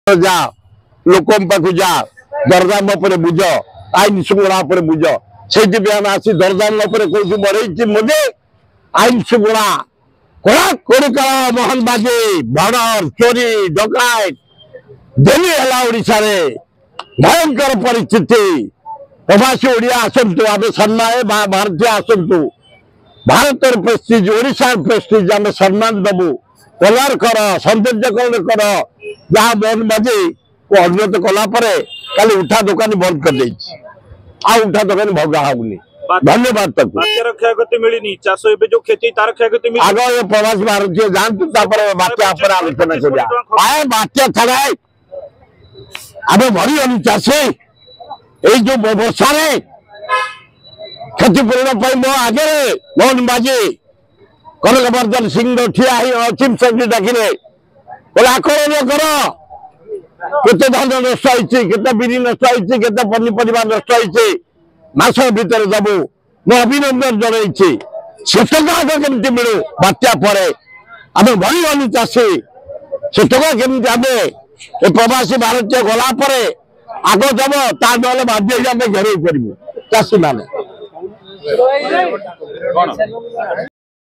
जा लोक पाक जा दरदाम बुझ आईन श्रृंखला बुझ से आसी दरदाम कौन बढ़े मोदी आईन श्रृंखला कड़ा कोड़ी कला मोहन बाजी मर्डर चोरी डकायत डेली है ओडिशा रे भयंकर परिस्थिति प्रवासी ओडिया आसतु आम सम्मान भारतीय आसतु भारत प्रेस्टिज ओडिशा प्रेस्टिज आम सम्मान दबु कलर कर सौंदर्यकरण कर जहाँ मोहन बाजी को अनुरोध कलापर खाली उठा दुकान बंद कर उठा दुकान भगा होनी धन्यवाद तक क्षयति मिलनी चाष जो क्षति तार क्षयति आग ये प्रवासी भारतीय जानतु बात्या आलोचना कर बात्या छड़ा आम मरीगलु चाषी ये जो वर्षा क्षतिपूरण मो आगे मोहन बाजी कनकवर्धन सिंह ठिया चिफ सेक्रेटरी डाकिले बोले आकलन कर केते धान नष्ट होते बिरी नष्ट होते पनीपरिया नष्ट होते मास भितर दबु मो अभिनंदन जनई से टका केमती मिलू बात्या पर आम मरीगलु चाषी से टका केमती आम प्रवासी भारतीय गलापर आग दब ता ना बाध्य आम घेर करूँ चाषी मान